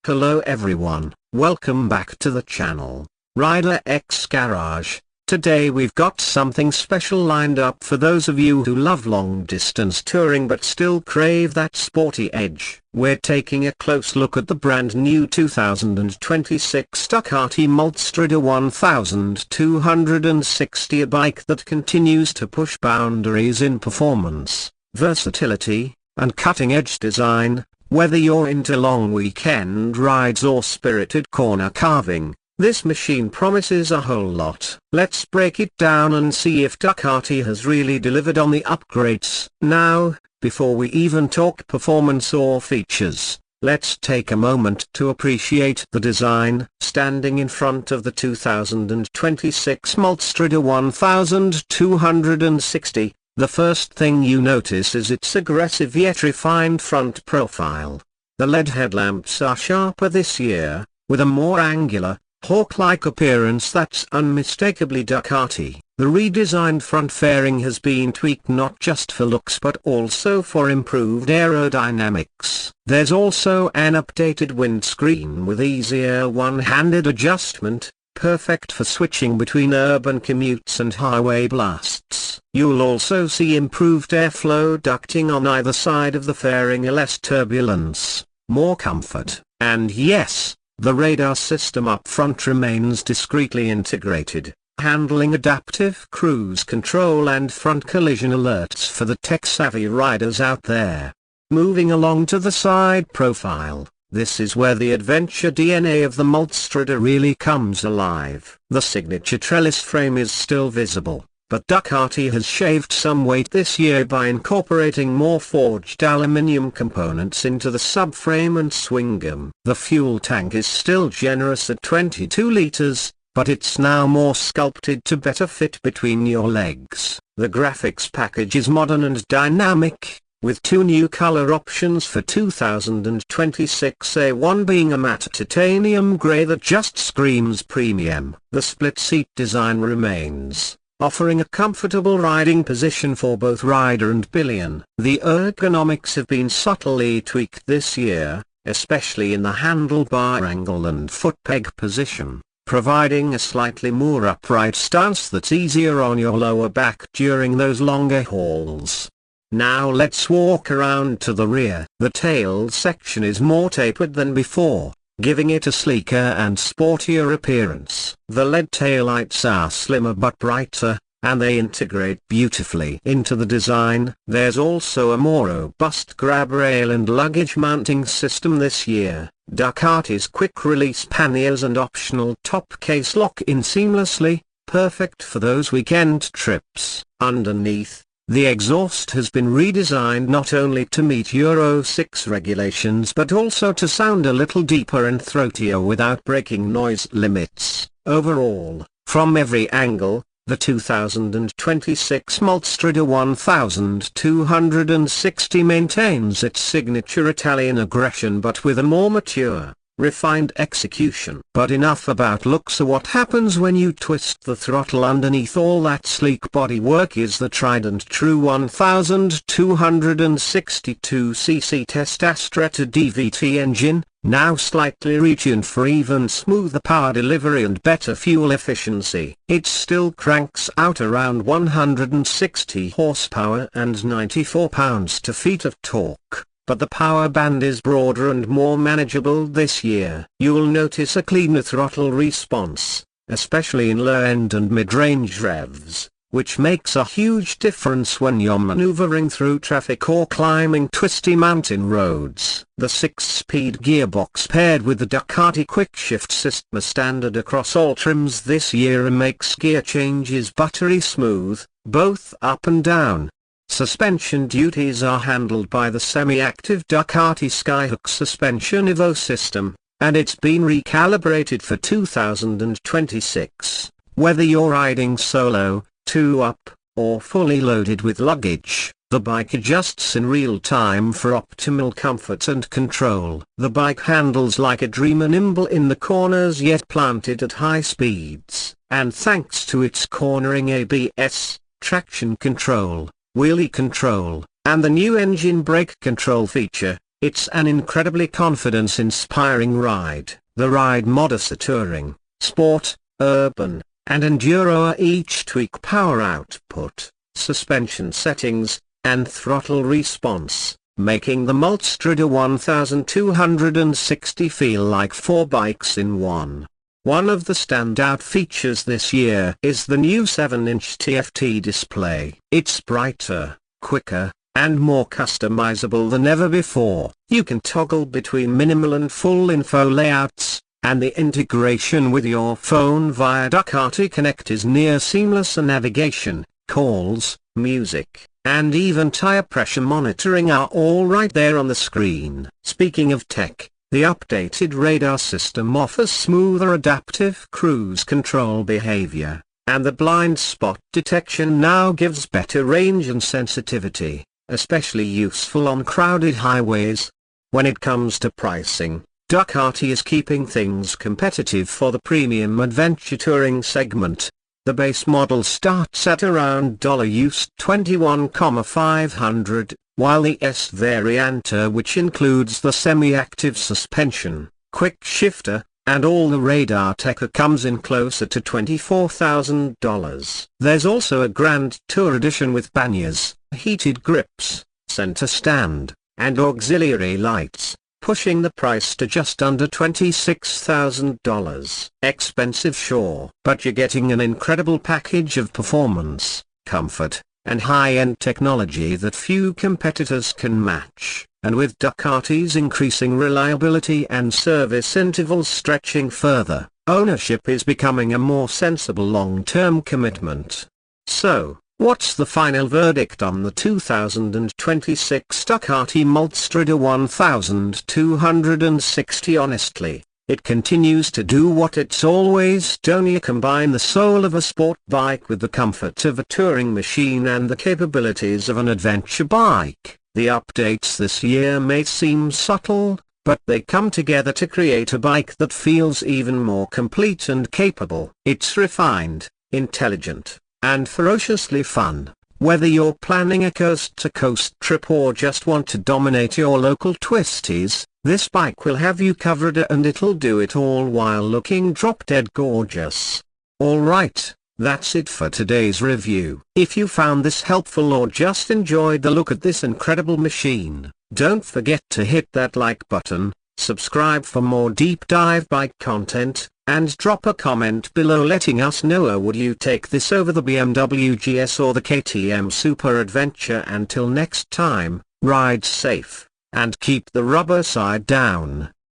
Hello everyone, welcome back to the channel, Rider X Garage. Today we've got something special lined up for those of you who love long distance touring but still crave that sporty edge. We're taking a close look at the brand new 2026 Ducati Multistrada 1260, a bike that continues to push boundaries in performance, versatility, and cutting-edge design. Whether you're into long weekend rides or spirited corner carving, this machine promises a whole lot. Let's break it down and see if Ducati has really delivered on the upgrades. Now, before we even talk performance or features, let's take a moment to appreciate the design. Standing in front of the 2026 Multistrada 1260, the first thing you notice is its aggressive yet refined front profile. The LED headlamps are sharper this year, with a more angular, hawk-like appearance that's unmistakably Ducati. The redesigned front fairing has been tweaked not just for looks but also for improved aerodynamics. There's also an updated windscreen with easier one-handed adjustment, perfect for switching between urban commutes and highway blasts. You'll also see improved airflow ducting on either side of the fairing, less turbulence, more comfort, and yes, the radar system up front remains discreetly integrated, handling adaptive cruise control and front collision alerts for the tech-savvy riders out there. Moving along to the side profile, this is where the adventure DNA of the Multistrada really comes alive. The signature trellis frame is still visible, but Ducati has shaved some weight this year by incorporating more forged aluminium components into the subframe and swing arm. The fuel tank is still generous at 22 liters, but it's now more sculpted to better fit between your legs. The graphics package is modern and dynamic, with two new color options for 2026, A1 being a matte titanium gray that just screams premium. The split seat design remains, offering a comfortable riding position for both rider and pillion. The ergonomics have been subtly tweaked this year, especially in the handlebar angle and foot peg position, providing a slightly more upright stance that's easier on your lower back during those longer hauls. Now let's walk around to the rear. The tail section is more tapered than before, giving it a sleeker and sportier appearance. The LED taillights are slimmer but brighter, and they integrate beautifully into the design. There's also a more robust grab rail and luggage mounting system this year. Ducati's quick-release panniers and optional top case lock in seamlessly, perfect for those weekend trips. Underneath, the exhaust has been redesigned not only to meet Euro 6 regulations but also to sound a little deeper and throatier without breaking noise limits. Overall, from every angle, the 2026 Multistrada 1260 maintains its signature Italian aggression but with a more mature, refined execution. But enough about looks. What happens when you twist the throttle? Underneath all that sleek bodywork is the tried and true 1262cc Testastretta DVT engine, now slightly retuned for even smoother power delivery and better fuel efficiency. It still cranks out around 160 horsepower and 94 pounds-feet of torque, but the power band is broader and more manageable this year. You'll notice a cleaner throttle response, especially in low-end and mid-range revs, which makes a huge difference when you're maneuvering through traffic or climbing twisty mountain roads. The 6-speed gearbox paired with the Ducati quick-shift system is standard across all trims this year and makes gear changes buttery smooth, both up and down. Suspension duties are handled by the semi-active Ducati Skyhook Suspension Evo system, and it's been recalibrated for 2026. Whether you're riding solo, two up, or fully loaded with luggage, the bike adjusts in real time for optimal comfort and control. The bike handles like a dreamer, nimble in the corners yet planted at high speeds, and thanks to its cornering ABS, traction control, wheelie control, and the new engine brake control feature, It's an incredibly confidence-inspiring ride. The ride modes are touring, sport, urban, and enduro are each tweak power output, suspension settings, and throttle response, making the Multistrada 1260 feel like 4 bikes in one. One of the standout features this year is the new 7-inch TFT display. It's brighter, quicker, and more customizable than ever before. You can toggle between minimal and full info layouts, and the integration with your phone via Ducati Connect is near seamless, and navigation, calls, music, and even tire pressure monitoring are all right there on the screen. Speaking of tech, the updated radar system offers smoother adaptive cruise control behavior, and the blind spot detection now gives better range and sensitivity, especially useful on crowded highways. When it comes to pricing, Ducati is keeping things competitive for the premium adventure touring segment. The base model starts at around US $21,500, while the S Variante, which includes the semi-active suspension, quick shifter, and all the radar tech, comes in closer to $24,000. There's also a Grand Tour edition with panniers, heated grips, center stand, and auxiliary lights, pushing the price to just under $26,000. Expensive, sure, but you're getting an incredible package of performance, comfort, and high-end technology that few competitors can match. And with Ducati's increasing reliability and service intervals stretching further, ownership is becoming a more sensible long-term commitment. So, what's the final verdict on the 2026 Ducati Multistrada 1260? Honestly, it continues to do what it's always done. You combine the soul of a sport bike with the comfort of a touring machine and the capabilities of an adventure bike. The updates this year may seem subtle, but they come together to create a bike that feels even more complete and capable. It's refined, intelligent, and ferociously fun. Whether you're planning a coast-to-coast trip or just want to dominate your local twisties, this bike will have you covered, and it'll do it all while looking drop-dead gorgeous. Alright, that's it for today's review. If you found this helpful or just enjoyed the look at this incredible machine, don't forget to hit that like button, subscribe for more deep dive bike content, and drop a comment below letting us know, would you take this over the BMW GS or the KTM Super Adventure. Until next time, ride safe, and keep the rubber side down.